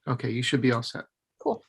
Okay, you should be all set. Cool.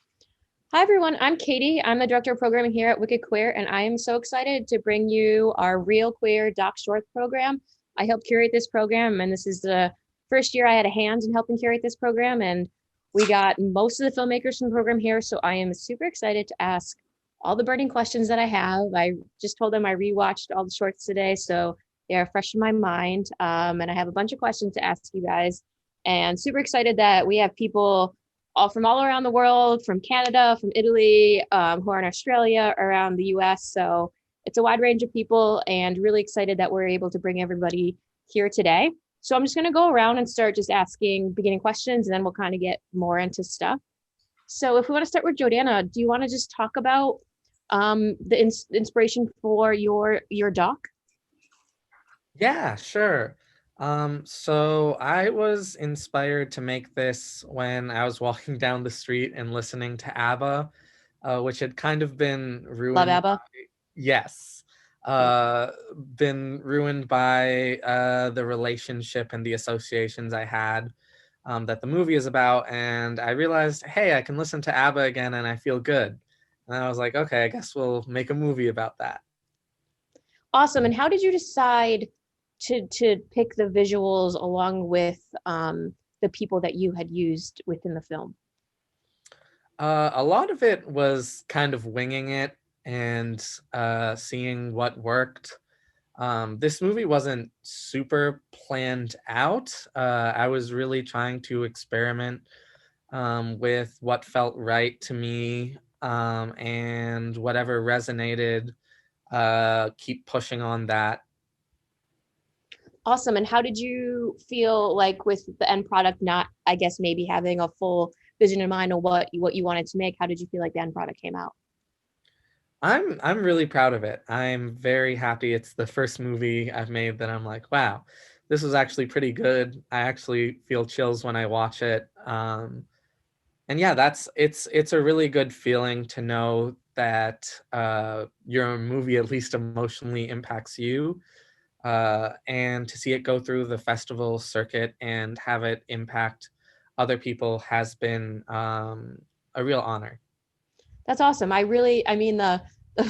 Hi, everyone. I'm Katie. I'm the director of programming here at Wicked Queer, and I am so excited to bring you our Real Queer Doc Short program. I helped curate this program, and this is the first year I had a hand in helping curate this program. And we got most of the filmmakers from the program here, so I am super excited to ask all the burning questions that I have. I just told them I rewatched all the shorts today, so they are fresh in my mind. And I have a bunch of questions to ask you guys, and super excited that we have people all around the world, from Canada, from Italy, who are in Australia, around the US. So it's a wide range of people, and really excited that we're able to bring everybody here today. So I'm just going to go around and start just asking beginning questions, and then we'll kind of get more into stuff. So if we want to start with Jordana, do you want to just talk about the inspiration for your doc? Yeah, sure. So I was inspired to make this when I was walking down the street and listening to ABBA, which had kind of been Love ruined. ABBA. Yes, Cool. uh, been ruined by the relationship and the associations I had that the movie is about. And I realized, hey, I can listen to ABBA again and I feel good. And I was like, okay, I guess we'll make a movie about that. Awesome. And how did you decide to pick the visuals along with the people that you had used within the film? A lot of it was kind of winging it and seeing what worked. This movie wasn't super planned out. I was really trying to experiment with what felt right to me, and whatever resonated, keep pushing on that. Awesome. And how did you feel like with the end product not, I guess, maybe having a full vision in mind of what you wanted to make? How did you feel like the end product came out? I'm really proud of it. I'm very happy. It's the first movie I've made that I'm like, wow, this was actually pretty good. I actually feel chills when I watch it. And yeah, it's a really good feeling to know that your movie at least emotionally impacts you, and to see it go through the festival circuit and have it impact other people has been a real honor. That's awesome. I mean, the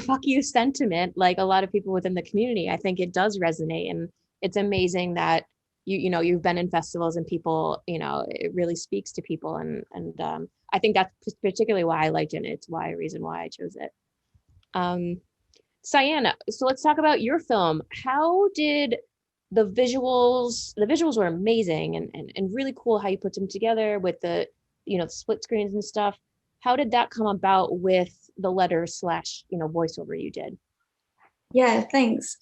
fuck you sentiment, like a lot of people within the community, I think it does resonate, and it's amazing that you've been in festivals and people, it really speaks to people, and I think that's particularly why I liked it. It's why a reason why I chose it. Um, Cyan, so let's talk about your film. How did the visuals were amazing and really cool how you put them together with the split screens and stuff. How did that come about with the letters slash, voiceover you did? Yeah, thanks.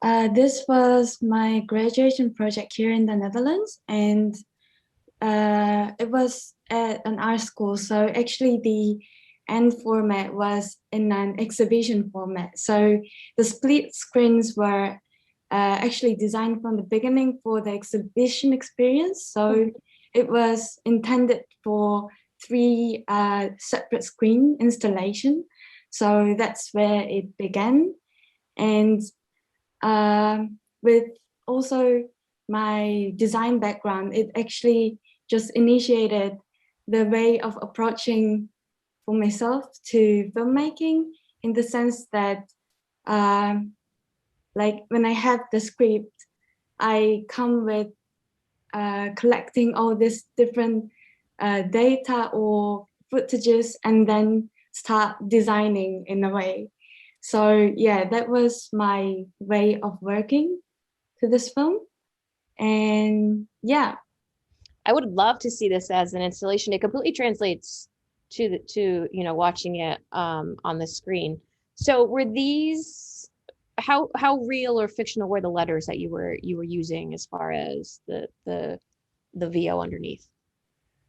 This was my graduation project here in the Netherlands, and it was at an art school. So actually, the end format was in an exhibition format. So the split screens were actually designed from the beginning for the exhibition experience. So it was intended for three separate screen installation. So that's where it began. And with also my design background, it actually just initiated the way of approaching for myself to filmmaking, in the sense that like when I have the script, I come with collecting all this different data or footages and then start designing in a way. So yeah, that was my way of working to this film. And yeah. I would love to see this as an installation. It completely translates to watching it on the screen. So were these how real or fictional were the letters that you were using as far as the VO underneath?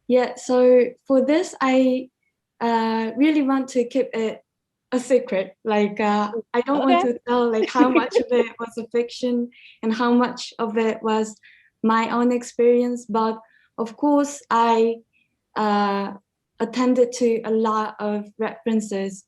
Yeah, so for this, I really want to keep it a secret. Like, I don't want Okay. to tell like how much of it was a fiction and how much of it was my own experience. But of course, I uh, attended to a lot of references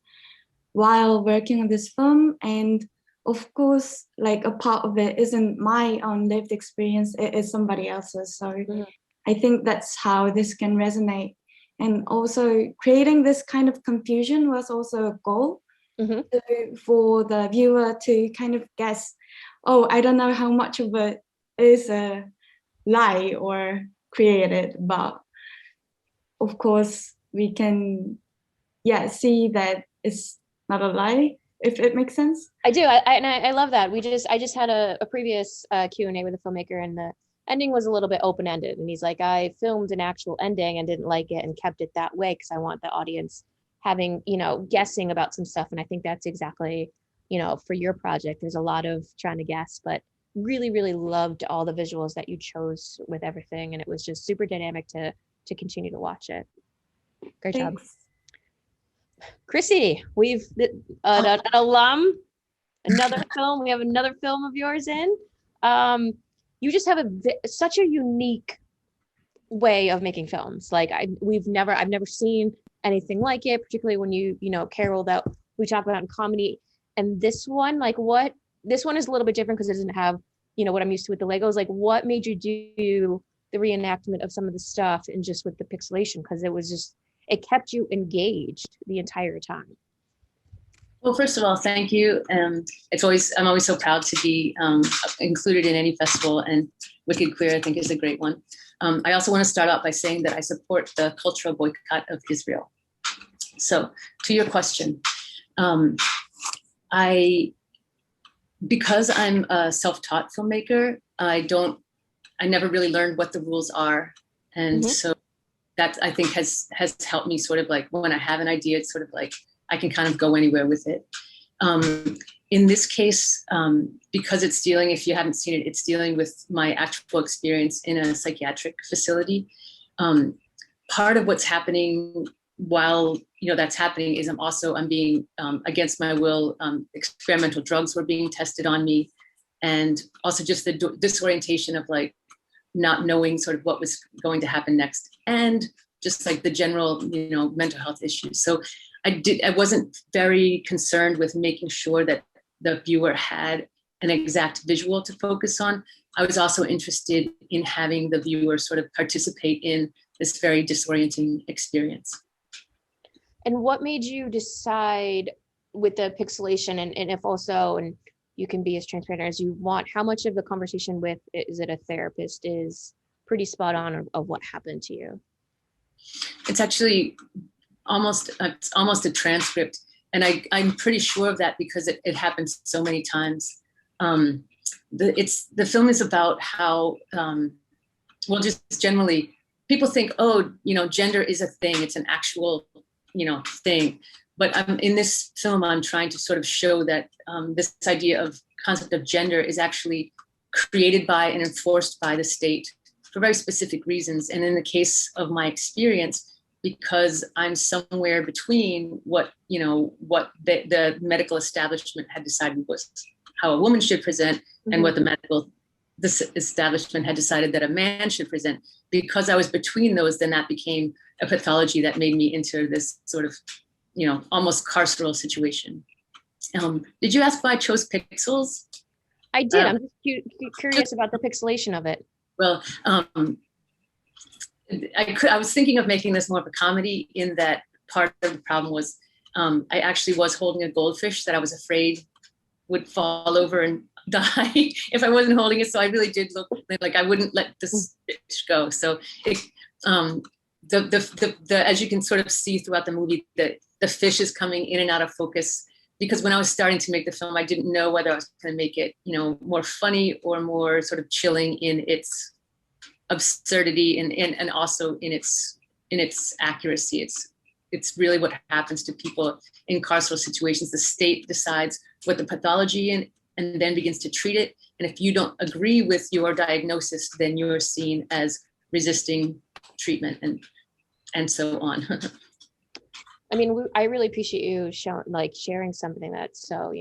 while working on this film. And of course, like a part of it isn't my own lived experience, it is somebody else's. So Mhm. I think that's how this can resonate. And also creating this kind of confusion was also a goal for the viewer to kind of guess, oh, I don't know how much of it is a lie or created, but of course we can see that it's not a lie, if it makes sense. I do. I love that. I just had a previous Q&A with a filmmaker, and the ending was a little bit open-ended, and he's like, I filmed an actual ending and didn't like it and kept it that way because I want the audience having, guessing about some stuff. And I think that's exactly, for your project, there's a lot of trying to guess, but really, really loved all the visuals that you chose with everything. And it was just super dynamic to continue to watch it. Great job. Chrissy, we've an alum, another film. We have another film of yours in. You just have such a unique way of making films. Like I've never seen anything like it, particularly when you Carol, that we talk about in comedy. And this one, this one is a little bit different because it doesn't have, what I'm used to with the Legos. Like, what made you do the reenactment of some of the stuff and just with the pixelation? Because it kept you engaged the entire time. Well, first of all, thank you. I'm always so proud to be included in any festival, and Wicked Queer, I think, is a great one. I also want to start out by saying that I support the cultural boycott of Israel. So, to your question, because I'm a self-taught filmmaker, I never really learned what the rules are, and so that, I think, has helped me sort of like, when I have an idea, it's sort of like I can kind of go anywhere with it. In this case, because it's dealing, if you haven't seen it, it's dealing with my actual experience in a psychiatric facility. Part of what's happening while that's happening is I'm being, against my will, experimental drugs were being tested on me, and also just the disorientation of like not knowing sort of what was going to happen next, and just like the general mental health issues. So I wasn't very concerned with making sure that the viewer had an exact visual to focus on. I was also interested in having the viewer sort of participate in this very disorienting experience. And what made you decide with the pixelation, and if also, and you can be as transparent as you want, how much of the conversation with, is it a therapist, is pretty spot on of what happened to you? It's actually almost a transcript. And I'm pretty sure of that because it happens so many times. The film is about how, just generally, people think, gender is a thing. It's an actual, thing. But in this film, I'm trying to sort of show that this idea of concept of gender is actually created by and enforced by the state for very specific reasons. And in the case of my experience, because I'm somewhere between what the medical establishment had decided was how a woman should present, and what this establishment had decided that a man should present. Because I was between those, then that became a pathology that made me enter this sort of, almost carceral situation. Did you ask why I chose pixels? I did. I'm just curious about the pixelation of it. Well, I was thinking of making this more of a comedy, in that part of the problem was I actually was holding a goldfish that I was afraid would fall over and die if I wasn't holding it. So I really did look like I wouldn't let this fish go. So as you can sort of see throughout the movie, the fish is coming in and out of focus, because when I was starting to make the film, I didn't know whether I was going to make it, more funny or more sort of chilling in its absurdity and also in its accuracy. It's really what happens to people in carceral situations. The state decides what the pathology and then begins to treat it. And if you don't agree with your diagnosis, then you're seen as resisting treatment and so on. I mean, I really appreciate you sharing something that's so,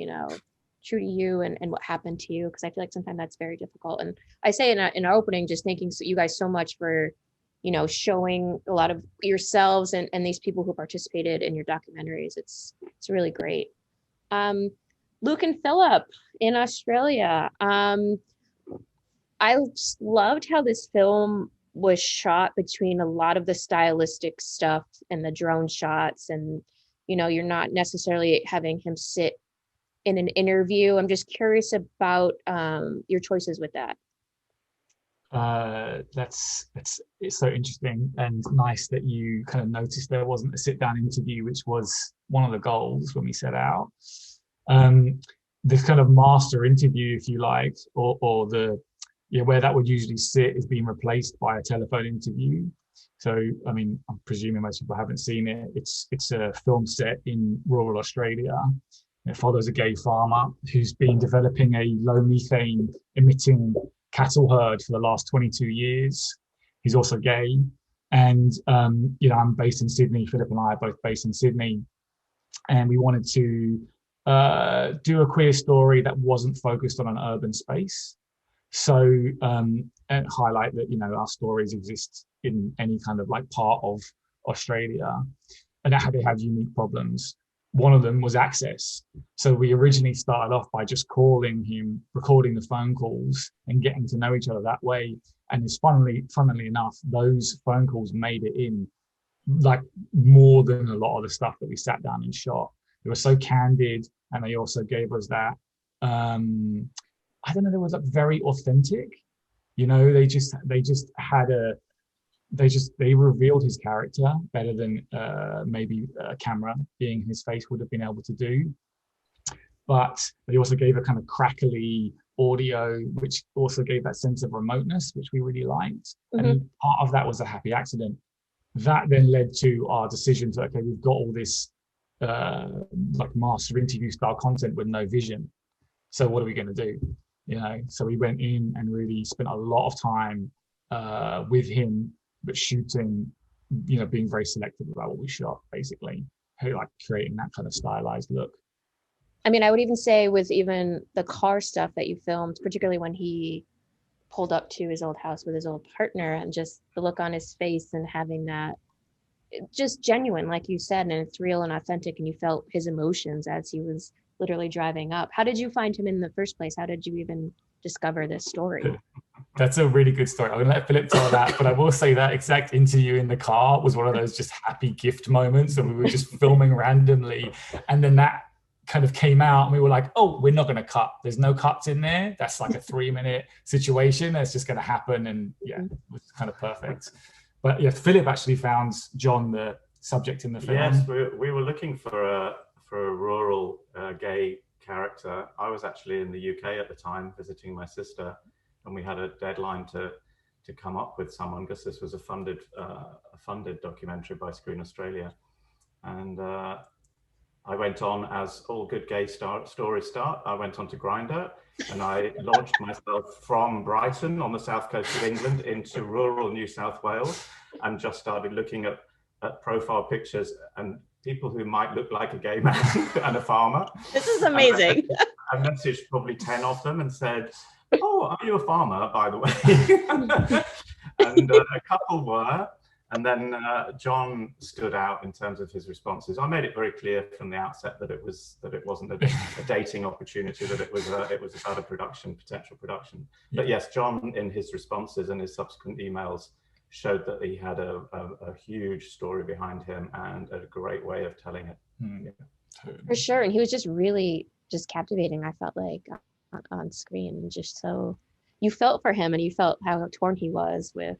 true to you and what happened to you, because I feel like sometimes that's very difficult. And I say in our opening, just thanking you guys so much for, showing a lot of yourselves and these people who participated in your documentaries. It's really great. Luke and Philip in Australia. I just loved how this film was shot between a lot of the stylistic stuff and the drone shots, and you're not necessarily having him sit in an interview. I'm just curious about your choices with that. It's so interesting and nice that you kind of noticed there wasn't a sit-down interview, which was one of the goals when we set out. This kind of master interview, if you like, or the where that would usually sit, is being replaced by a telephone interview. So, I mean, I'm presuming most people haven't seen it. It's a film set in rural Australia. It follows a gay farmer who's been developing a low methane emitting cattle herd for the last 22 years. He's also gay. And, I'm based in Sydney. Philip and I are both based in Sydney. And we wanted to do a queer story that wasn't focused on an urban space. So, and highlight that, our stories exist in any kind of like part of Australia, and that they have unique problems. One of them was access. So we originally started off by just calling him, recording the phone calls and getting to know each other that way. And it's funnily enough, those phone calls made it in like more than a lot of the stuff that we sat down and shot. They were so candid, and they also gave us that, I don't know, they were like very authentic. They revealed his character better than maybe a camera being his face would have been able to do. But they also gave a kind of crackly audio, which also gave that sense of remoteness, which we really liked. Mm-hmm. And part of that was a happy accident. That then led to our decision to, okay, we've got all this like master interview style content with no vision. So what are we going to do? So we went in and really spent a lot of time with him, but shooting, being very selective about what we shot, basically, like creating that kind of stylized look. I mean, I would even say with even the car stuff that you filmed, particularly when he pulled up to his old house with his old partner, and just the look on his face and having that just genuine, like you said, and it's real and authentic, and you felt his emotions as he was literally driving up. How did you find him in the first place? How did you even discover this story? That's a really good story. I'm gonna let Philip tell that, but I will say that exact interview in the car was one of those just happy gift moments, and we were just filming randomly, and then that kind of came out, and we were like, oh, we're not going to cut. There's no cuts in there. That's like a 3-minute situation. That's just going to happen, and it was kind of perfect. But yeah, Philip actually found John the subject in the film. Yes, we were looking for a rural gay character. I was actually in the UK at the time visiting my sister, and we had a deadline to come up with someone, because this was a funded documentary by Screen Australia. And I went on, as all good gay stories start, I went on to Grindr, and I launched myself from Brighton on the south coast of England into rural New South Wales, and just started looking at profile pictures and people who might look like a gay man and a farmer. This is amazing. I messaged probably 10 of them and said, oh, are you a farmer, by the way? And a couple were. And then John stood out in terms of his responses. I made it very clear from the outset that it wasn't a dating opportunity, that it was about a potential production. Yeah. But yes, John, in his responses and his subsequent emails, showed that he had a huge story behind him and a great way of telling it. Yeah. For sure, and he was just really just captivating. I felt like on screen, and just so you felt for him, and you felt how torn he was with,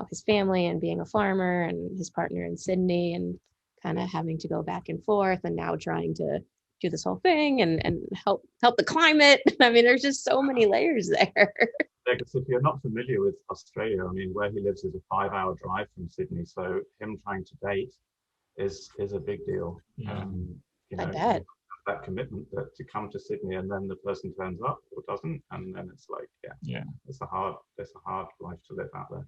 his family and being a farmer, and his partner in Sydney, and kind of having to go back and forth, and now trying to do this whole thing and help the climate. I mean, there's just so many layers there. Because if you're not familiar with Australia, I mean, where he lives is a 5-hour drive from Sydney, so him trying to date is a big deal. Yeah. I bet. That commitment to come to Sydney, and then the person turns up or doesn't, and then it's like, it's a hard life to live out there.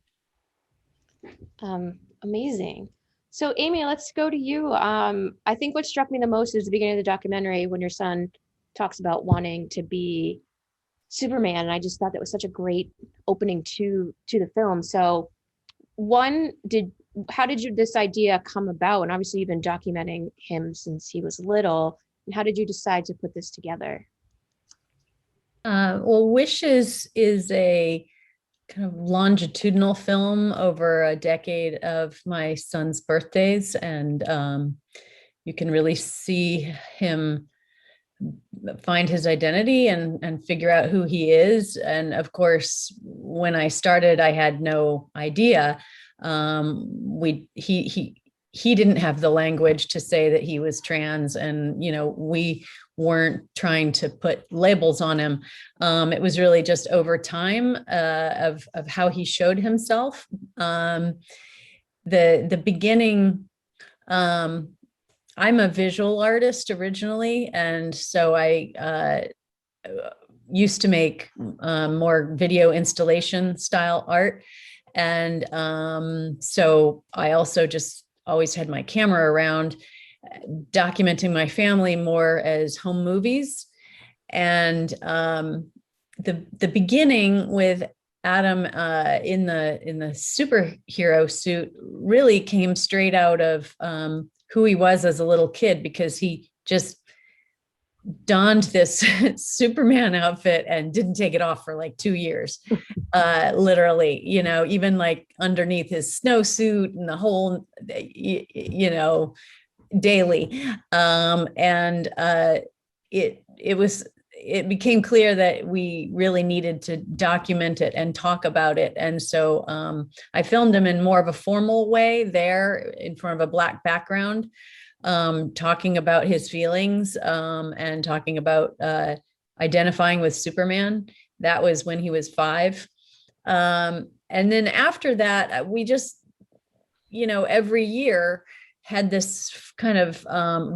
Amazing. So Amy, let's go to you. I think what struck me the most is the beginning of the documentary, when your son talks about wanting to be Superman, and I just thought that was such a great opening to the film. So how did this idea come about? And obviously you've been documenting him since he was little. And how did you decide to put this together? Well, Wishes is a kind of longitudinal film over a decade of my son's birthdays, and you can really see him find his identity and figure out who he is. And of course, when I started, I had no idea. He didn't have the language to say that he was trans, and we weren't trying to put labels on him. It was really just over time of how he showed himself. The beginning. I'm a visual artist originally, and so I used to make more video installation style art. And so I also just always had my camera around, documenting my family more as home movies. And the beginning with Adam in the superhero suit really came straight out of who he was as a little kid, because he just donned this Superman outfit and didn't take it off for like 2 years, literally, even like underneath his snowsuit and the whole, daily. It became clear that we really needed to document it and talk about it. And so I filmed him in more of a formal way there in front of a Black background, talking about his feelings and talking about identifying with Superman. That was when he was 5. And then after that, we just, every year had this kind of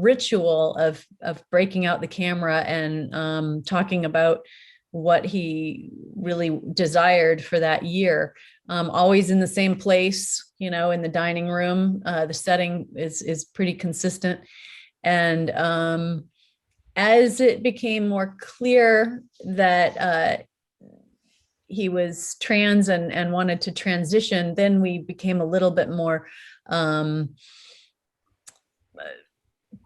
ritual of breaking out the camera and talking about what he really desired for that year. Always in the same place, in the dining room. The setting is pretty consistent. And as it became more clear that he was trans and wanted to transition, then we became a little bit more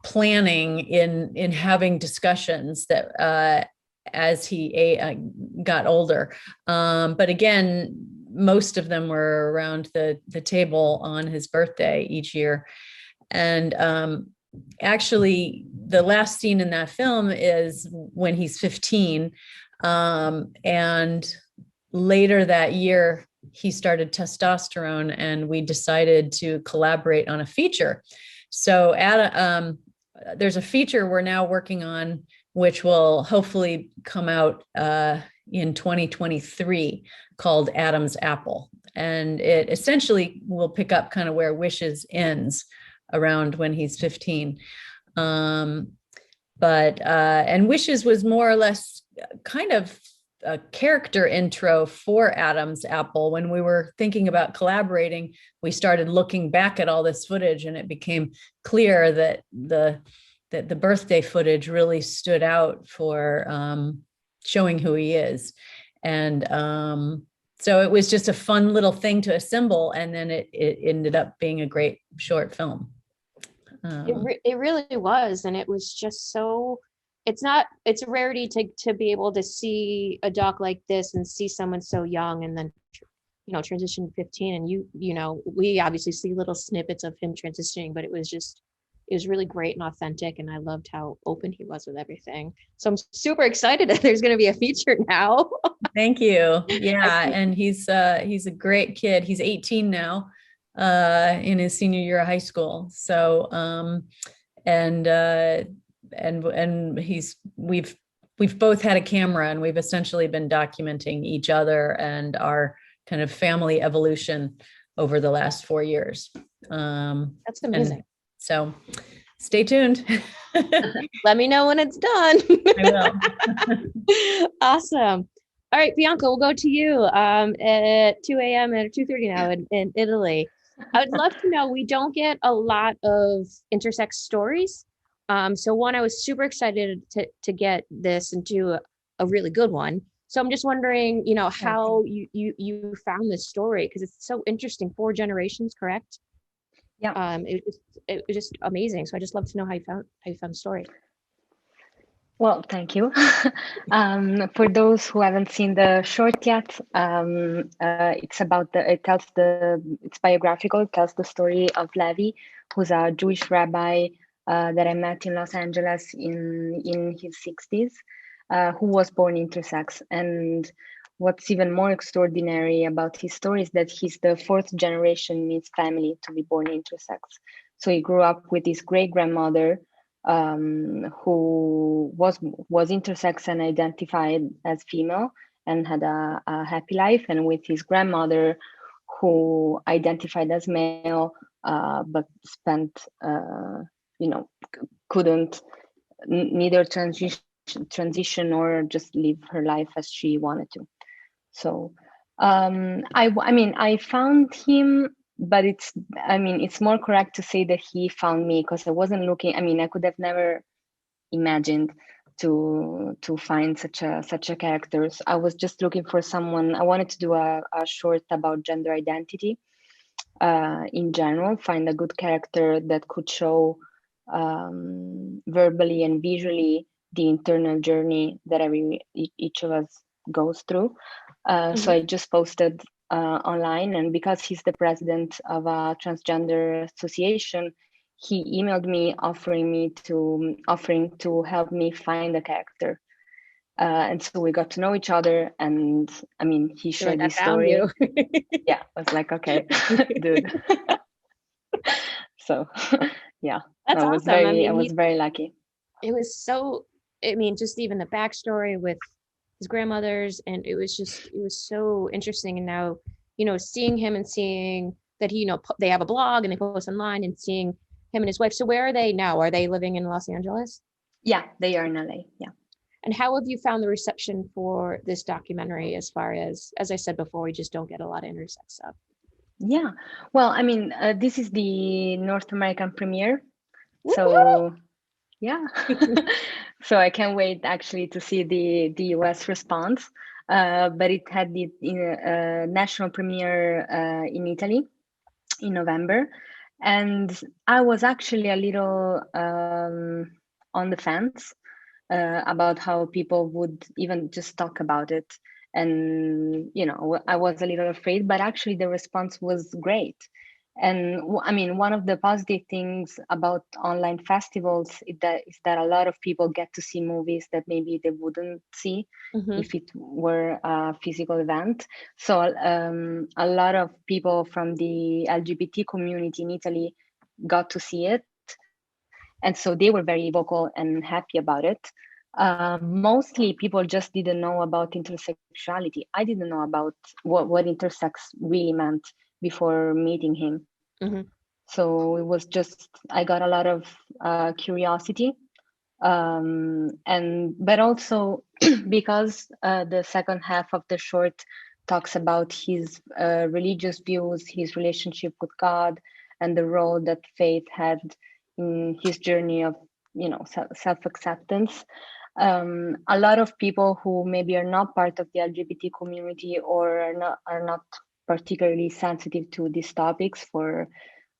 planning in having discussions that as he got older. But again, most of them were around the table on his birthday each year. And actually, the last scene in that film is when he's 15. And later that year, he started testosterone, and we decided to collaborate on a feature. So there's a feature we're now working on, which will hopefully come out in 2023, called Adam's Apple. And it essentially will pick up kind of where Wishes ends, around when he's 15. And Wishes was more or less kind of a character intro for Adam's Apple. When we were thinking about collaborating, we started looking back at all this footage, and it became clear that the birthday footage really stood out for showing who he is. And so it was just a fun little thing to assemble, and then it ended up being a great short film. It really was, and it was just so. It's a rarity to be able to see a doc like this and see someone so young and then transition to 15, and we obviously see little snippets of him transitioning, but it was really great and authentic, and I loved how open he was with everything. So I'm super excited that there's going to be a feature now. Thank you. Yeah, and he's a great kid. He's 18 now, in his senior year of high school. So and we've both had a camera, and we've essentially been documenting each other and our kind of family evolution over the last 4 years. That's amazing. So stay tuned. Let me know when it's done. I will. Awesome. All right, Bianca, we'll go to you at 2 a.m. and 2:30 now in Italy. I would love to know, we don't get a lot of intersex stories. So one, I was super excited to get this and do a really good one. So I'm just wondering, how you found this story, because it's so interesting. 4 generations, correct? Yeah. It was just amazing. So I just love to know how you found the story. Well, thank you. For those who haven't seen the short yet, it's biographical. It tells the story of Levi, who's a Jewish rabbi that I met in Los Angeles in his 60s, who was born intersex. And what's even more extraordinary about his story is that he's the fourth generation in his family to be born intersex. So he grew up with his great grandmother, who was intersex and identified as female and had a happy life, and with his grandmother, who identified as male, but spent, couldn't neither transition or just live her life as she wanted to. So I found him, but it's more correct to say that he found me, because I wasn't looking. I could have never imagined to find such a character. So I was just looking for someone. I wanted to do a short about gender identity in general, find a good character that could show verbally and visually the internal journey that each of us goes through. So I just posted online, and because he's the president of a transgender association, he emailed me offering to help me find a character. And so we got to know each other, and he shared his story. Yeah, I was like, okay, dude. So yeah, That's I was awesome. I was very lucky. It was so, just even the backstory with his grandmothers, and it was so interesting. And now, seeing him and seeing that they have a blog and they post online, and seeing him and his wife. So where are they now? Are they living in Los Angeles? Yeah, they are in LA. Yeah. And how have you found the reception for this documentary, as far as I said before, we just don't get a lot of intersex stuff? Yeah, well, this is the North American premiere. Woo-hoo! So yeah, so I can't wait actually to see the US response. But it had the national premiere in Italy in November. And I was actually a little on the fence about how people would even just talk about it. And, I was a little afraid, but actually the response was great. And one of the positive things about online festivals is that a lot of people get to see movies that maybe they wouldn't see if it were a physical event. So a lot of people from the LGBT community in Italy got to see it. And so they were very vocal and happy about it. Mostly people just didn't know about intersexuality. I didn't know about what intersex really meant before meeting him. So it was just, I got a lot of curiosity. But also because the second half of the short talks about his religious views, his relationship with God, and the role that faith had in his journey of, self-acceptance. A lot of people who maybe are not part of the LGBT community or are not particularly sensitive to these topics for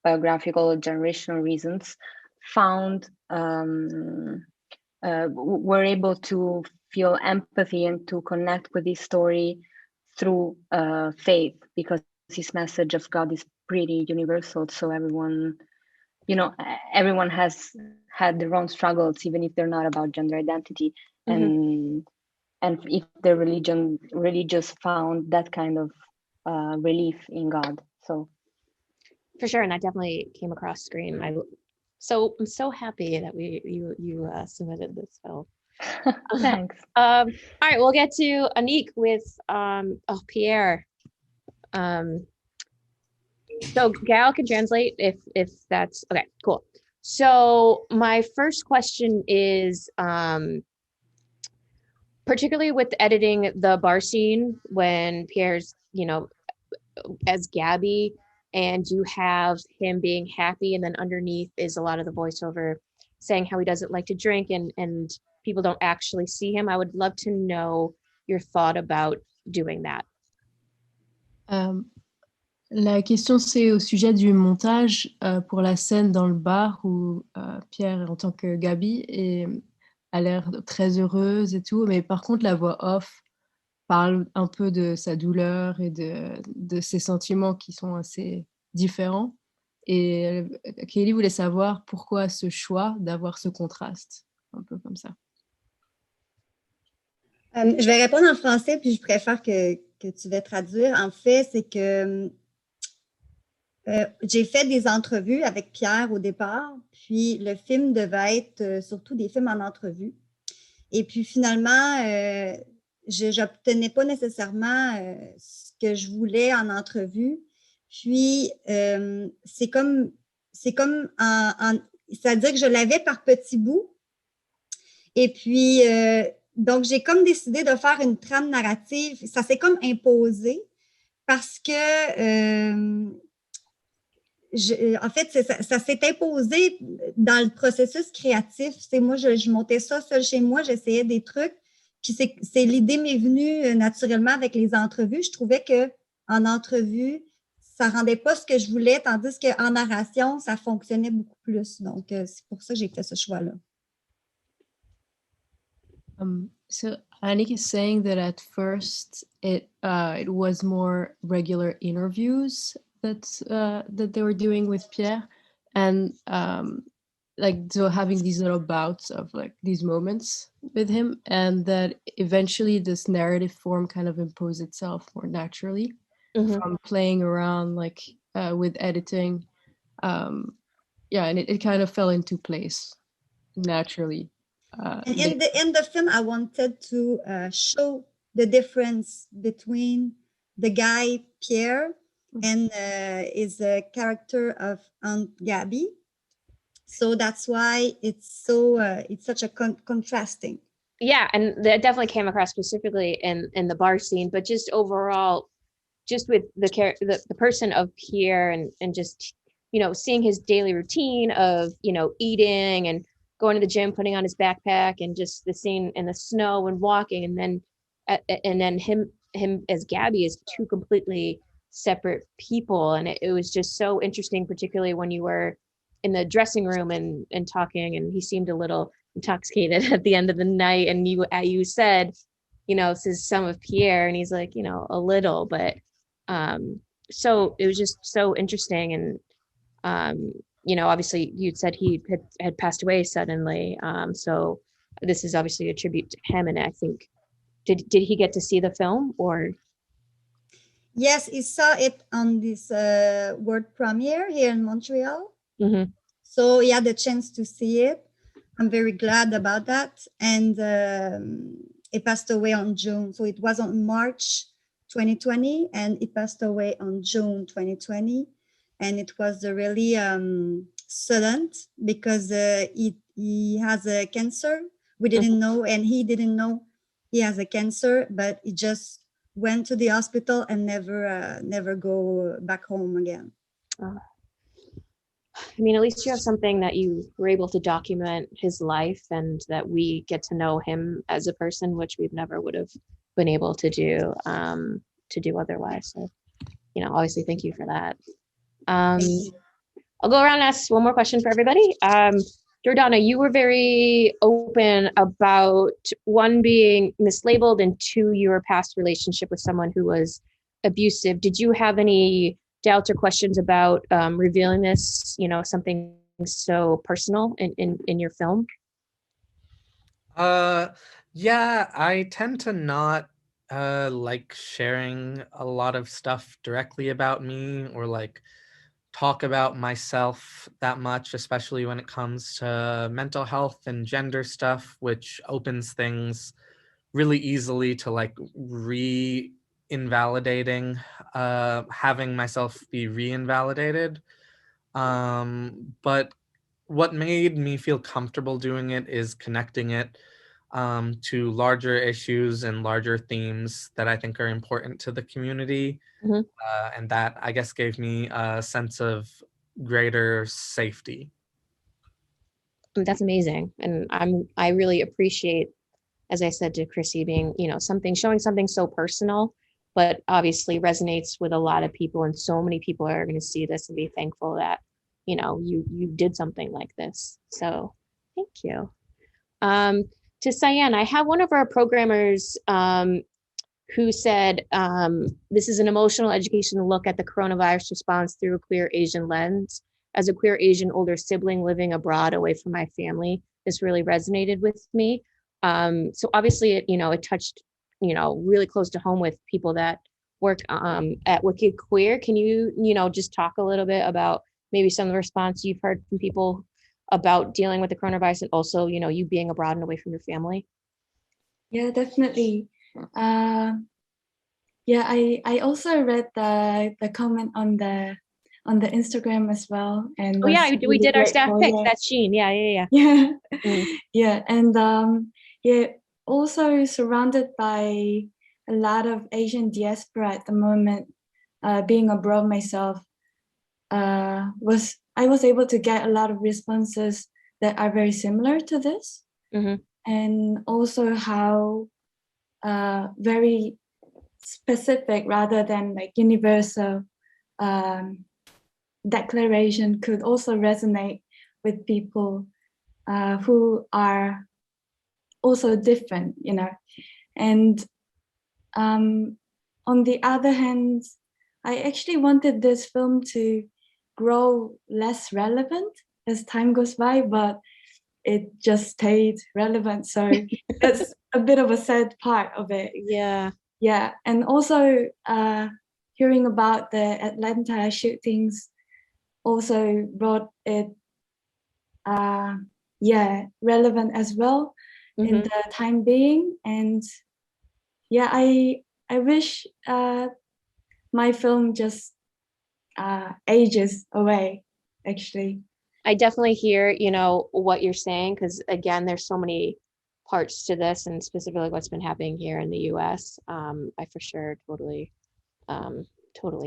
biographical or generational reasons were able to feel empathy and to connect with this story through faith, because his message of God is pretty universal. So everyone has had their own struggles, even if they're not about gender identity. And if the religious found that kind of relief in God. So for sure. And I definitely came across Scream. I'm so happy that you submitted this film. Thanks. All right, we'll get to Anique with Pierre. So Gal can translate if that's okay. Cool. So my first question is, particularly with editing the bar scene when Pierre's, as Gabby, and you have him being happy, and then underneath is a lot of the voiceover saying how he doesn't like to drink, and people don't actually see him. I would love to know your thought about doing that. La question, c'est au sujet du montage pour la scène dans le bar où Pierre, en tant que Gabi, est a l'air très heureuse et tout, mais par contre, la voix off parle un peu de sa douleur et de ses sentiments qui sont assez différents. Et Kelly voulait savoir pourquoi ce choix d'avoir ce contraste, un peu comme ça. Je vais répondre en français, puis je préfère que tu vas traduire. En fait, c'est que j'ai fait des entrevues avec Pierre au départ, puis le film devait être surtout des films en entrevue. Et puis finalement, je n'obtenais pas nécessairement ce que je voulais en entrevue. Puis c'est comme c'est-à-dire que je l'avais par petits bouts. Et puis donc j'ai comme décidé de faire une trame narrative. Ça s'est comme imposé parce que en fait, ça s'est imposé dans le processus créatif. Moi, je montais ça seul chez moi, j'essayais des trucs. Puis l'idée m'est venue naturellement avec les entrevues. Je trouvais qu'en entrevue, ça ne rendait pas ce que je voulais, tandis qu'en narration, ça fonctionnait beaucoup plus. Donc, c'est pour ça que j'ai fait ce choix-là. So Annick is saying that at first it was more regular interviews that they were doing with Pierre, and like so having these little bouts of like these moments with him, and that eventually this narrative form kind of imposed itself more naturally from playing around like with editing. Yeah, and it kind of fell into place naturally. And in the film, I wanted to show the difference between the guy Pierre and is a character of Aunt Gabby. So that's why it's such a contrasting. Yeah, and that definitely came across specifically in the bar scene, but just overall, just with the person of Pierre and just, you know, seeing his daily routine of, you know, eating and going to the gym, putting on his backpack, and just the scene in the snow and walking, and then him as Gabby is two completely separate people. And it was just so interesting, particularly when you were in the dressing room and talking, and he seemed a little intoxicated at the end of the night, and you said, you know, this is some of Pierre, and he's like, you know, a little, but so it was just so interesting. And you know, obviously you'd said he had passed away suddenly. So this is obviously a tribute to him. And I think, did he get to see the film or? Yes, he saw it on this world premiere here in Montreal. Mm-hmm. So he had the chance to see it. I'm very glad about that. And he passed away on June. So it was on March 2020 and he passed away on June 2020. And it was really sudden because he has a cancer. We didn't know, and he didn't know he has a cancer, but he just went to the hospital and never go back home again. I mean, at least you have something that you were able to document his life, and that we get to know him as a person, which we've never would have been able to do otherwise. So, you know, obviously, thank you for that. I'll go around and ask one more question for everybody. Jordana, you were very open about one, being mislabeled, and two, your past relationship with someone who was abusive. Did you have any doubts or questions about revealing this, you know, something so personal in your film? Yeah, I tend to not like sharing a lot of stuff directly about me, or like talk about myself that much, especially when it comes to mental health and gender stuff, which opens things really easily to like invalidating, having myself be re-invalidated. But what made me feel comfortable doing it is connecting it to larger issues and larger themes that I think are important to the community. Mm-hmm. And that, I guess, gave me a sense of greater safety. That's amazing. And I really appreciate, as I said to Chrissy, being, you know, showing something so personal, but obviously resonates with a lot of people, and so many people are going to see this and be thankful that, you know, you did something like this. So thank you. to Cyan, I have one of our programmers who said, this is an emotional educational look at the coronavirus response through a queer Asian lens. As a queer Asian older sibling living abroad away from my family, this really resonated with me. So obviously it touched, really close to home with people that work at Wicked Queer. Can you, just talk a little bit about maybe some of the response you've heard from people about dealing with the coronavirus, and also, you being abroad and away from your family? Yeah, definitely. I also read the comment on the Instagram as well, and oh yeah, we did our staff pick. Yeah. That's Sheen. Yeah. Mm. Yeah, and also surrounded by a lot of Asian diaspora at the moment. Being abroad myself, I was able to get a lot of responses that are very similar to this, and also how very specific rather than like universal declaration could also resonate with people who are also different, and on the other hand, I actually wanted this film to grow less relevant as time goes by, but it just stayed relevant. So that's a bit of a sad part of it. Yeah. And also hearing about the Atlanta shootings also brought it relevant as well in the time being. And yeah, I wish my film just ages away, actually. I definitely hear, what you're saying, because again, there's so many parts to this, and specifically what's been happening here in the US. I for sure totally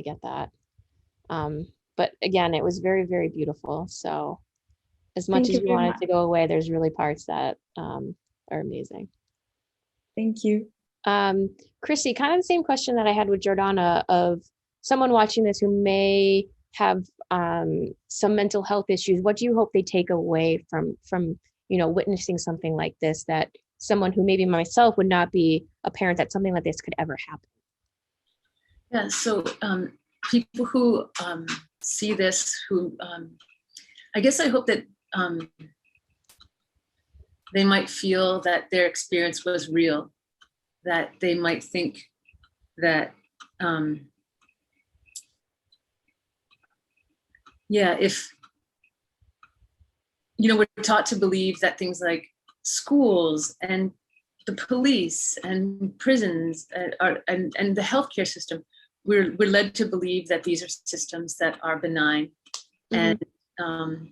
get that. But again, it was very, very beautiful. So as much as you wanted to go away, there's really parts that are amazing. Thank you. Chrissy, kind of the same question that I had with Jordana, of someone watching this who may have some mental health issues. What do you hope they take away from witnessing something like this, that someone who maybe myself would not be a parent, that something like this could ever happen? Yeah, so people who see this, who I guess I hope that they might feel that their experience was real, that they might think that if we're taught to believe that things like schools and the police and prisons and the healthcare system, we're led to believe that these are systems that are benign, and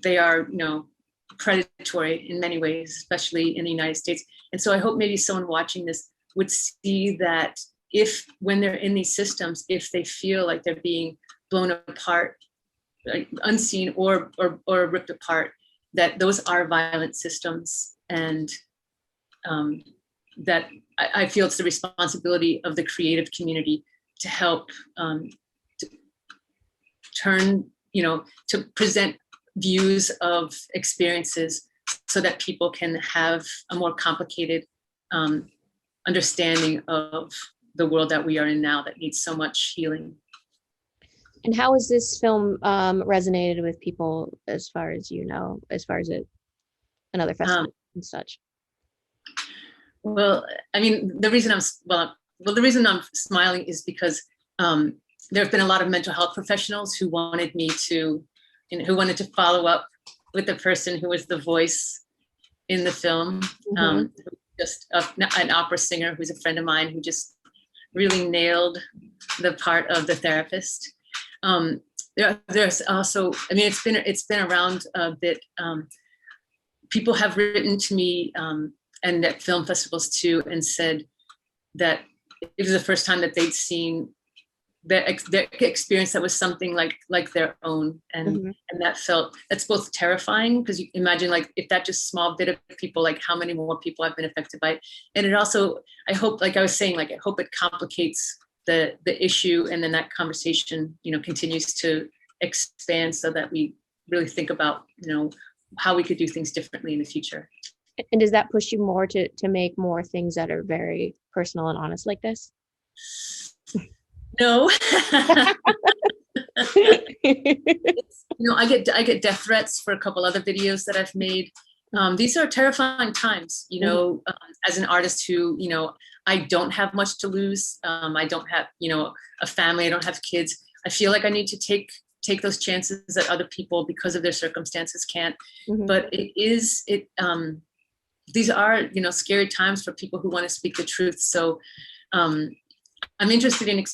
they are predatory in many ways, especially in the United States. And so I hope maybe someone watching this would see that when they're in these systems, if they feel like they're being blown apart, like unseen or ripped apart, that those are violent systems, and that I feel it's the responsibility of the creative community to help to turn, to present views of experiences so that people can have a more complicated understanding of the world that we are in now, that needs so much healing. And how has this film resonated with people, as far as as far as another festival and such? Well, I mean, the reason I'm smiling is because there have been a lot of mental health professionals who wanted me to, who wanted to follow up with the person who was the voice in the film, just an opera singer who's a friend of mine, who just really nailed the part of the therapist. There's also, I mean, it's been around a bit. People have written to me and at film festivals too, and said that it was the first time that they'd seen their experience that was something like their own, and that's both terrifying, because you imagine, like, if that just small bit of people, like how many more people have been affected by it. And it also, I hope, like I was saying, like I hope it complicates the issue, and then that conversation continues to expand, so that we really think about how we could do things differently in the future. And does that push you more to make more things that are very personal and honest like this? No. I get death threats for a couple other videos that I've made. These are terrifying times, as an artist who, I don't have much to lose. I don't have, a family. I don't have kids. I feel like I need to take those chances that other people, because of their circumstances, can't. But these are, scary times for people who want to speak the truth. So I'm interested in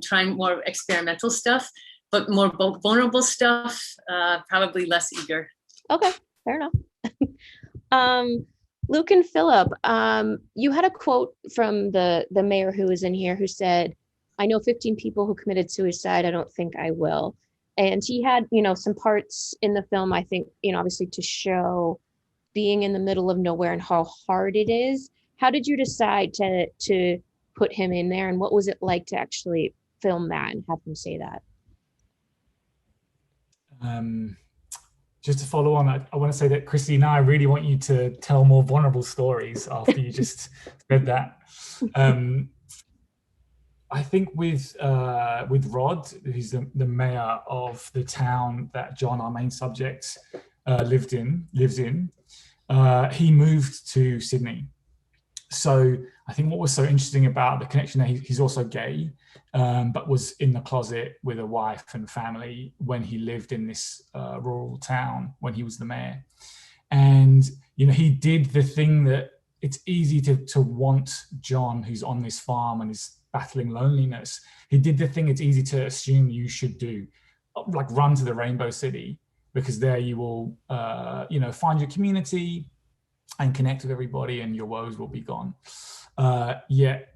trying more experimental stuff, but more vulnerable stuff, probably less eager. Okay, fair enough. Luke and Philip, you had a quote from the mayor who was in here who said, "I know 15 people who committed suicide. I don't think I will." And he had, some parts in the film, I think, obviously to show being in the middle of nowhere and how hard it is. How did you decide to put him in there, and what was it like to actually film that and have him say that? Just to follow on, I want to say that Christine, I really want you to tell more vulnerable stories after you just said that. I think with Rod, who's the mayor of the town that John, our main subject, lives in, he moved to Sydney. So I think what was so interesting about the connection that he's also gay, but was in the closet with a wife and family when he lived in this rural town when he was the mayor. And, he did the thing that it's easy to want John, who's on this farm and is battling loneliness. He did the thing it's easy to assume you should do, like run to the Rainbow City, because there you will, find your community and connect with everybody and your woes will be gone. Yet,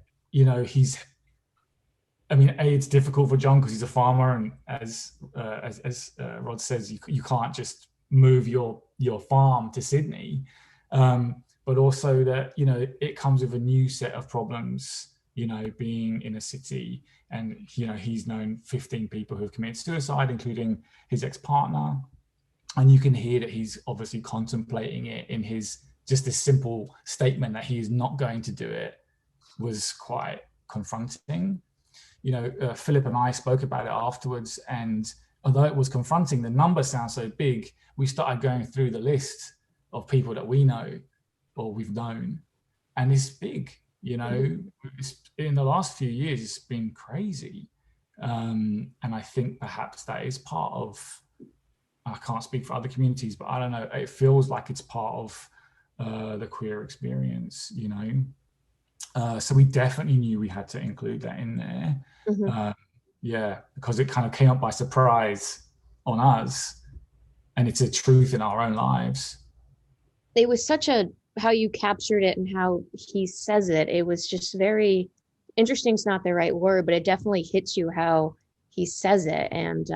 it's difficult for John because he's a farmer, and as Rod says, you can't just move your farm to Sydney, but also that, it comes with a new set of problems, being in a city. And, he's known 15 people who have committed suicide, including his ex-partner. And you can hear that he's obviously contemplating it in his, just this simple statement that he is not going to do it was quite confronting. Philip and I spoke about it afterwards, and although it was confronting, the number sounds so big, we started going through the list of people that we know or we've known, and it's big. It's, in the last few years, it's been crazy. And I think perhaps that is part of, I can't speak for other communities, but I don't know, it feels like it's part of the queer experience, so we definitely knew we had to include that in there. Because it kind of came up by surprise on us, and it's a truth in our own lives. It was such how you captured it and how he says it. It was just very interesting. It's not the right word, but it definitely hits you how he says it. And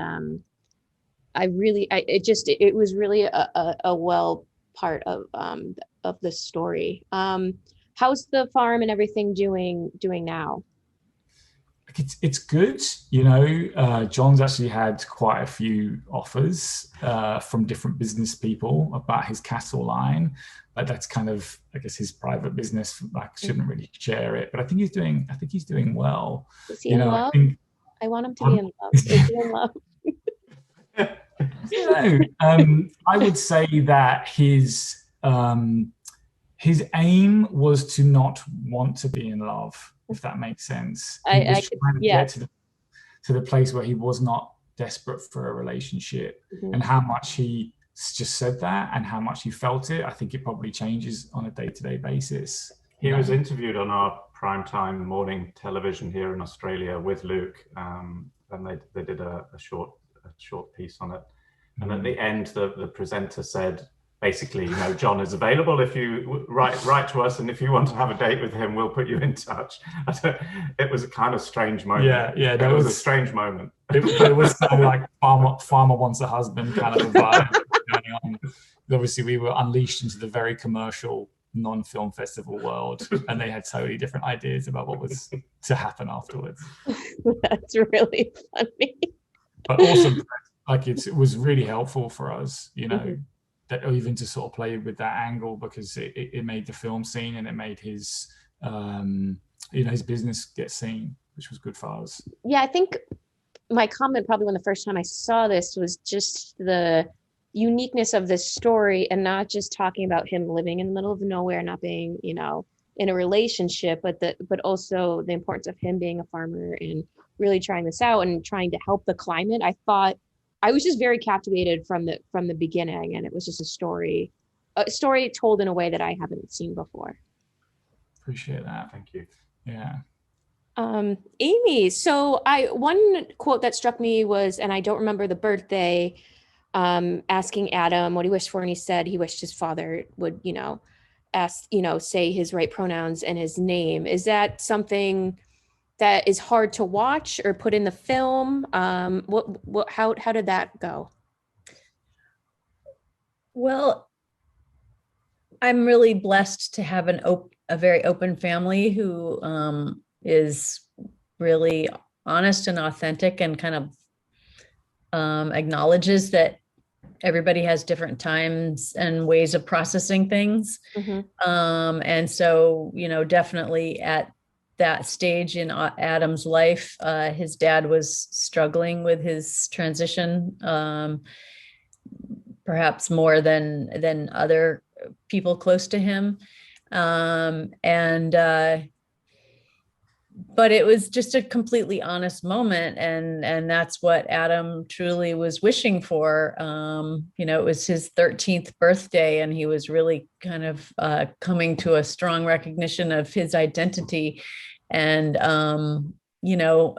it was really a well part of the story. How's the farm and everything doing now? It's good. John's actually had quite a few offers from different business people about his cattle line. But that's kind of, I guess, his private business. I shouldn't really share it, but I think he's doing well. Is he in love? I want him to be in love. Is he in love? I would say that his aim was to not want to be in love, if that makes sense. He was trying to get to the place where he was not desperate for a relationship, and how much he just said that and how much he felt it. I think it probably changes on a day-to-day basis. He was interviewed on our primetime morning television here in Australia with Luke, and they did a short piece on it. And at the end, the presenter said, basically, John is available if you write to us, and if you want to have a date with him, we'll put you in touch. It was a kind of strange moment. Yeah, it was a strange moment. It was so like farmer wants a husband kind of a vibe going on. Obviously, we were unleashed into the very commercial non-film festival world, and they had totally different ideas about what was to happen afterwards. That's really funny. But awesome. Like it was really helpful for us, that, or even to sort of play with that angle, because it made the film scene and it made his his business get seen, which was good for us. Yeah, I think my comment probably when the first time I saw this was just the uniqueness of this story, and not just talking about him living in the middle of nowhere, not being, in a relationship, but also the importance of him being a farmer and really trying this out and trying to help the climate. I thought I was just very captivated from the beginning, and it was just a story told in a way that I haven't seen before. Appreciate that. Thank you. Yeah. Amy, so one quote that struck me was, and I don't remember the birthday, asking Adam what he wished for, and he said he wished his father would, say his right pronouns and his name. Is that something that is hard to watch or put in the film? How did that go? Well, I'm really blessed to have a very open family who is really honest and authentic, and kind of acknowledges that everybody has different times and ways of processing things. Mm-hmm. And so, definitely at that stage in Adam's life, his dad was struggling with his transition, perhaps more than other people close to him. But it was just a completely honest moment, and that's what Adam truly was wishing for. It was his 13th birthday, and he was really kind of coming to a strong recognition of his identity. And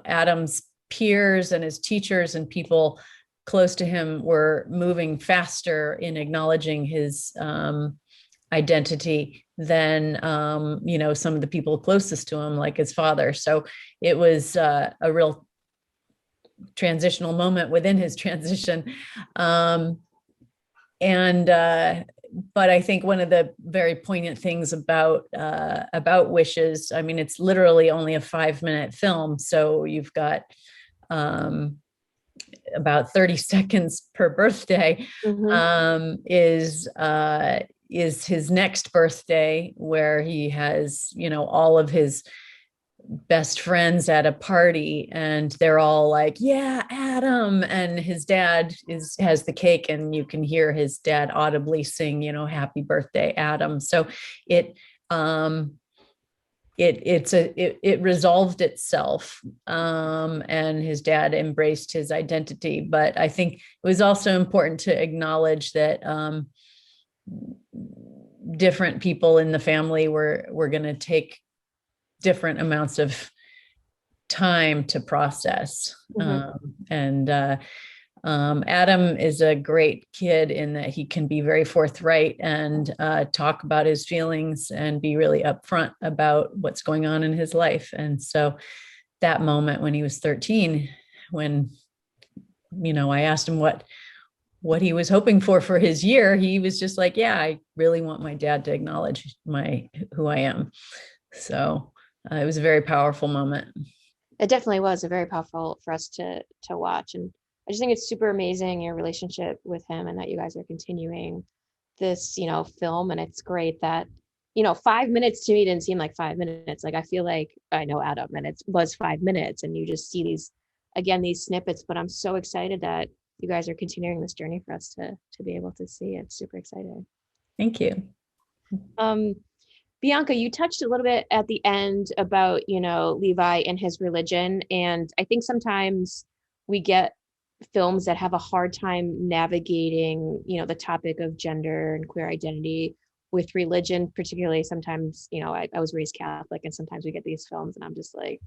Adam's peers and his teachers and people close to him were moving faster in acknowledging his identity than some of the people closest to him, like his father. So it was a real transitional moment within his transition. But I think one of the very poignant things about Wishes, I mean, it's literally only a 5-minute film, so you've got about 30 seconds per birthday. Mm-hmm. Is his next birthday, where he has, all of his best friends at a party, and they're all like, yeah, Adam, and his dad has the cake, and you can hear his dad audibly sing, happy birthday, Adam. So it resolved itself, and his dad embraced his identity. But I think it was also important to acknowledge that different people in the family were going to take different amounts of time to process. Mm-hmm. Adam is a great kid in that he can be very forthright and talk about his feelings and be really upfront about what's going on in his life. And so that moment when he was 13, when, I asked him what he was hoping for his year, he was just like, yeah, I really want my dad to acknowledge who I am. So it was a very powerful moment. It definitely was a very powerful for us to watch. And I just think it's super amazing, your relationship with him, and that you guys are continuing this, film. And it's great that, 5 minutes to me didn't seem like 5 minutes. Like, I feel like I know Adam, and it was 5 minutes, and you just see these snippets. But I'm so excited that you guys are continuing this journey for us to be able to see. It's super exciting. Thank you. Bianca, you touched a little bit at the end about, Levi and his religion. And I think sometimes we get films that have a hard time navigating, the topic of gender and queer identity with religion, particularly sometimes, I was raised Catholic, and sometimes we get these films and I'm just like,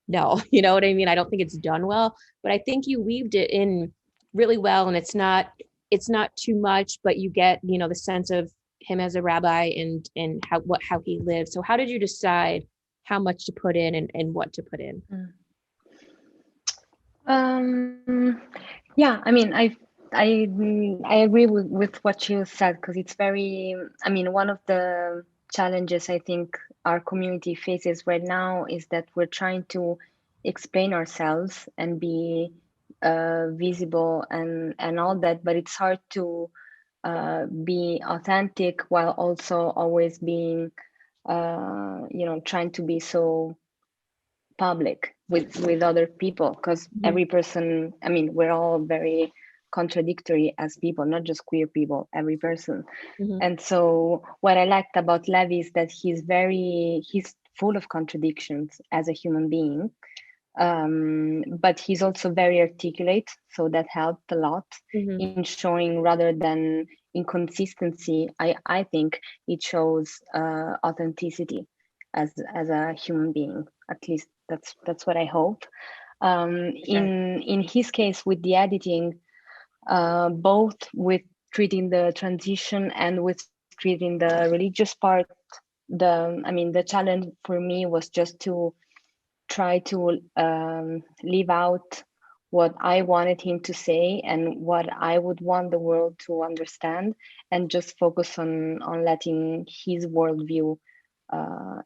no, you know what I mean? I don't think it's done well, but I think you weaved it in really well, and it's not too much, but you get, the sense of him as a rabbi and how he lived. So how did you decide how much to put in and what to put in? Yeah, I mean, I agree with what you said, because it's very, one of the challenges I think our community faces right now is that we're trying to explain ourselves and be visible and all that, but it's hard to be authentic while also always being, trying to be so public with other people, because every person, I mean, we're all very contradictory as people, not just queer people, every person. And so what I liked about Levi is that he's full of contradictions as a human being, but he's also very articulate, so that helped a lot in showing, rather than inconsistency, I think it shows authenticity as a human being. At least that's what I hope. In his case, with the editing, both with treating the transition and with treating the religious part, the challenge for me was just to try to leave out what I wanted him to say and what I would want the world to understand, and just focus on letting his worldview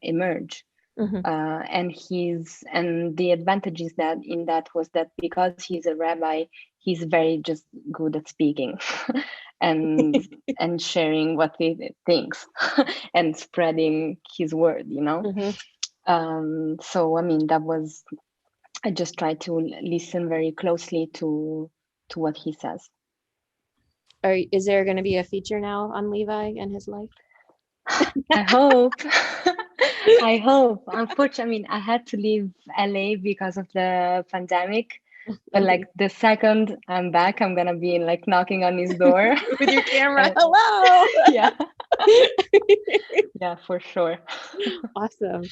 emerge. And the advantages that was that because he's a rabbi, he's very just good at speaking and sharing what he thinks and spreading his word, so I just tried to listen very closely to what he says. Is there going to be a feature now on Levi and his life? I hope. I hope. Unfortunately, I had to leave LA because of the pandemic. But like the second I'm back, I'm gonna be like knocking on his door with your camera. Hello. Yeah. Yeah, for sure. Awesome.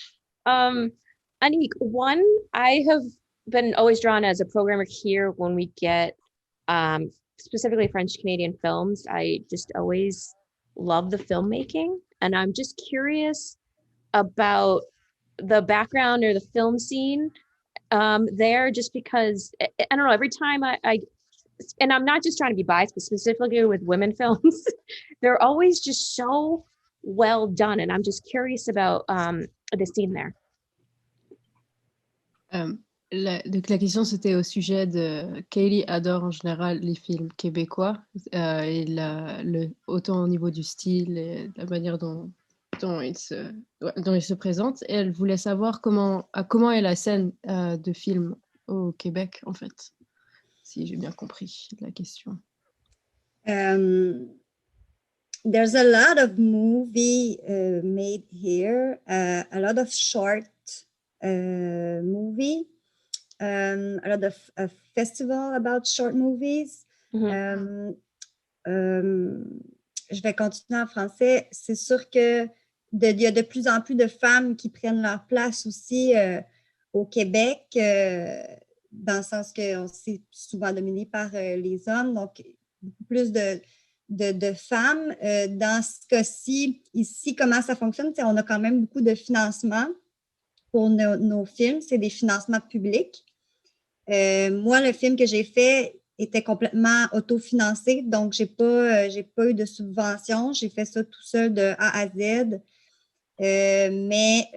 Anique, one, I have been always drawn as a programmer here when we get specifically French Canadian films. I just always love the filmmaking, and I'm just curious about the background or the film scene there, just because I don't know, every time I and I'm not just trying to be biased, but specifically with women films, they're always just so well done, and I'm just curious about the scene there. Donc la question c'était au sujet de Kaylee adore en général les films québécois et autant au niveau du style et la manière dont il se présente, et elle voulait savoir comment est la scène de film au Québec, en fait, si j'ai bien compris la question. There's a lot of movie made here, a lot of short movie, a lot of festival about short movies. Je vais continuer en français. C'est sûr que il y a de plus en plus de femmes qui prennent leur place aussi au Québec, dans le sens qu'on s'est souvent dominé par les hommes, donc beaucoup plus de femmes. Dans ce cas-ci, ici, comment ça fonctionne? On a quand même beaucoup de financement pour nos films. C'est des financements publics. Moi, le film que j'ai fait était complètement autofinancé, donc j'ai pas eu de subvention. J'ai fait ça tout seul de A à Z. Mais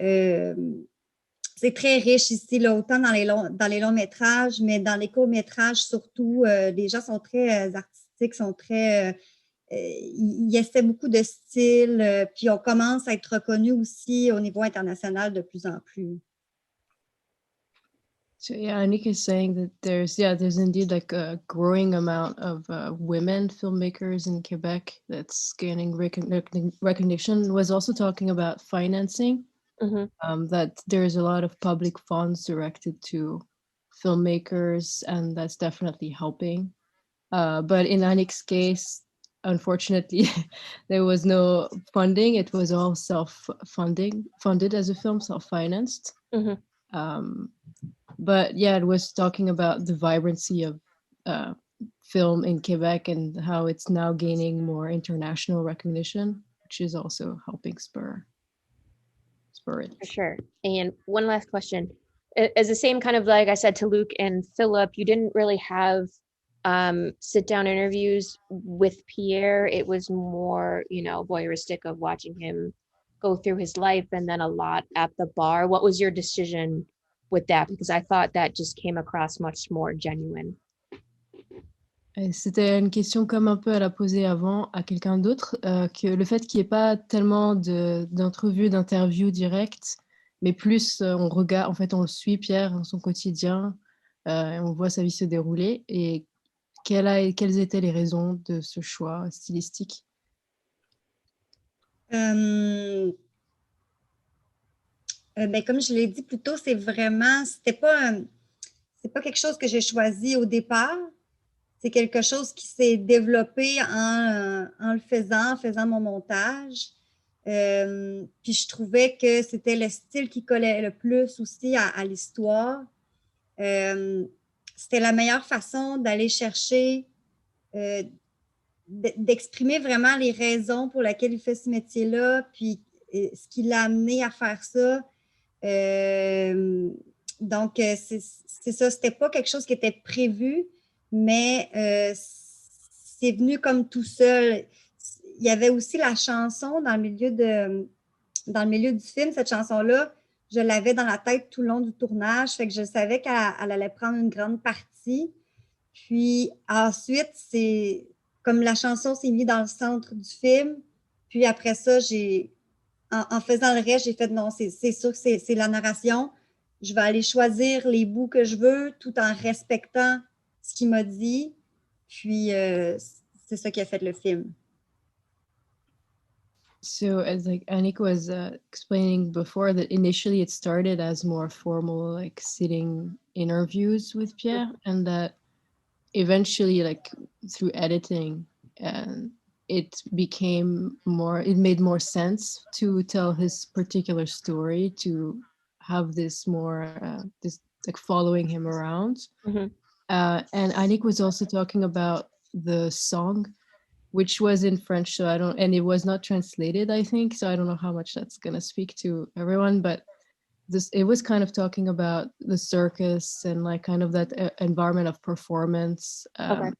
c'est très riche ici, là, autant dans les longs métrages, mais dans les courts métrages surtout. Les gens sont très artistiques, sont très... ils essaient beaucoup de styles, puis on commence à être reconnu aussi au niveau international de plus en plus. So yeah, Anique is saying that there's indeed like a growing amount of women filmmakers in Quebec that's gaining recognition. Was also talking about financing, that there's a lot of public funds directed to filmmakers, and that's definitely helping. But in Anique's case, unfortunately, there was no funding. It was all funded as a film, self-financed. But yeah, it was talking about the vibrancy of film in Quebec and how it's now gaining more international recognition, which is also helping spur it. For sure. And one last question. As the same kind of, like I said to Luke and Philip, you didn't really have sit-down interviews with Pierre. It was more, voyeuristic of watching him go through his life, and then a lot at the bar. What was your decision with that? Because I thought that just came across much more genuine. Et c'était une question comme un peu à la poser avant à quelqu'un d'autre, que le fait qu'il n'y ait pas tellement d'entrevues, d'interviews directes, mais plus on regarde, en fait, on le suit, Pierre, dans son quotidien, et on voit sa vie se dérouler. Et quelles étaient les raisons de ce choix stylistique? Ben, comme je l'ai dit plus tôt, c'est pas quelque chose que j'ai choisi au départ. C'est quelque chose qui s'est développé en le faisant, en faisant mon montage. Puis je trouvais que c'était le style qui collait le plus aussi à l'histoire. C'était la meilleure façon d'aller chercher, d'exprimer vraiment les raisons pour lesquelles il fait ce métier-là, puis ce qui l'a amené à faire ça. Donc, c'est ça, c'était pas quelque chose qui était prévu, mais c'est venu comme tout seul. Il y avait aussi la chanson dans le milieu du film. Cette chanson-là, je l'avais dans la tête tout le long du tournage, fait que je savais qu'elle allait prendre une grande partie. Puis ensuite, c'est comme la chanson s'est mise dans le centre du film. Puis après ça, en faisant le reste, j'ai fait non, c'est sûr que c'est la narration. Je vais aller choisir les bouts que je veux tout en respectant ce qu'il m'a dit. Puis c'est ça qui a fait le film. So, as like Annick was explaining before, that initially it started as more formal, like sitting interviews with Pierre, and that eventually, like through editing, it made more sense to tell his particular story, to have this more, this like following him around. Mhm. And Annick was also talking about the song, which was in French, and it was not translated, I think, so I don't know how much that's gonna speak to everyone, but it was kind of talking about the circus and like kind of that environment of performance. Okay.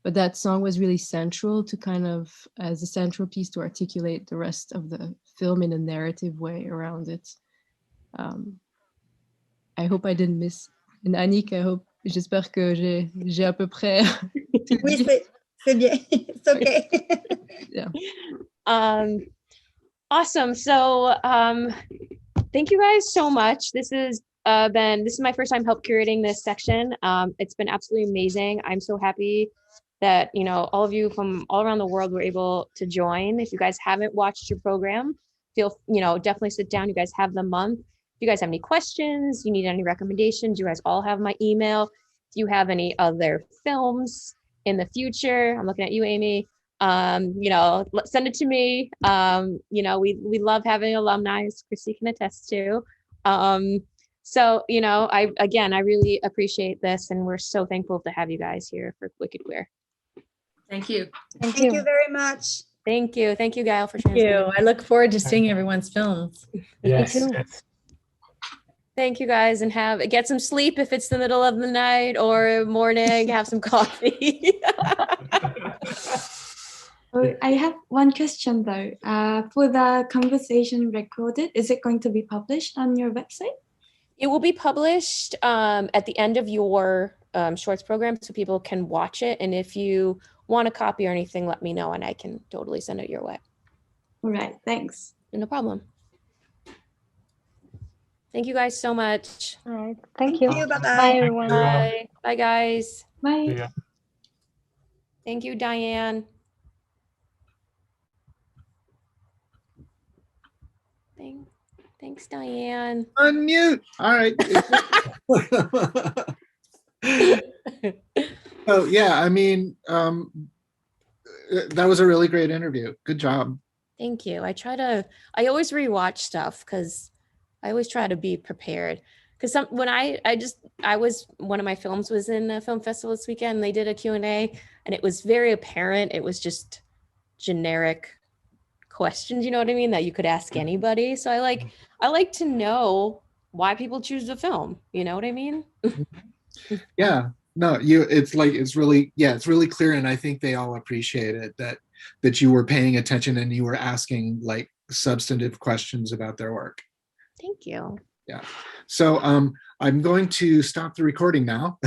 But that song was really central to kind of as a central piece to articulate the rest of the film in a narrative way around it. I hope I didn't miss. And Annick, j'espère que j'ai à peu près. Oui, c'est bien. It's okay. Yeah. Awesome. So thank you guys so much. This is my first time help curating this section. It's been absolutely amazing. I'm so happy that, you know, all of you from all around the world were able to join. If you guys haven't watched your program, definitely sit down. You guys have the month. If you guys have any questions, you need any recommendations, you guys all have my email. If you have any other films in the future, I'm looking at you, Amy, send it to me. We love having alumni, as Chrissy can attest to. So, I really appreciate this, and we're so thankful to have you guys here for Wicked Queer. Thank you. Thank you very much. Thank you. Thank you, Gail, for Thank you. translating. I look forward to seeing everyone's films. Yes, too. yes. Thank you, guys, and get some sleep if it's the middle of the night or morning. Have some coffee. Oh, I have one question though. For the conversation recorded, is it going to be published on your website? It will be published at the end of your shorts program, so people can watch it. And if you want a copy or anything, let me know, and I can totally send it your way. All right, thanks. No problem. Thank you guys so much. All right. Thank you. Bye-bye. Bye, everyone. Bye. Bye, guys. Bye. Yeah. Thank you, Diane. Thanks, Diane. Unmute. All right. Oh yeah, I mean, that was a really great interview. Good job. Thank you. I always rewatch stuff because I always try to be prepared. Because one of my films was in a film festival this weekend, and they did a Q&A, and it was very apparent. It was just generic questions, you know what I mean, that you could ask anybody. So I like to know why people choose the film. You know what I mean? Yeah. No, it's really clear, and I think they all appreciate it that you were paying attention and you were asking like substantive questions about their work. Thank you. Yeah. So I'm going to stop the recording now.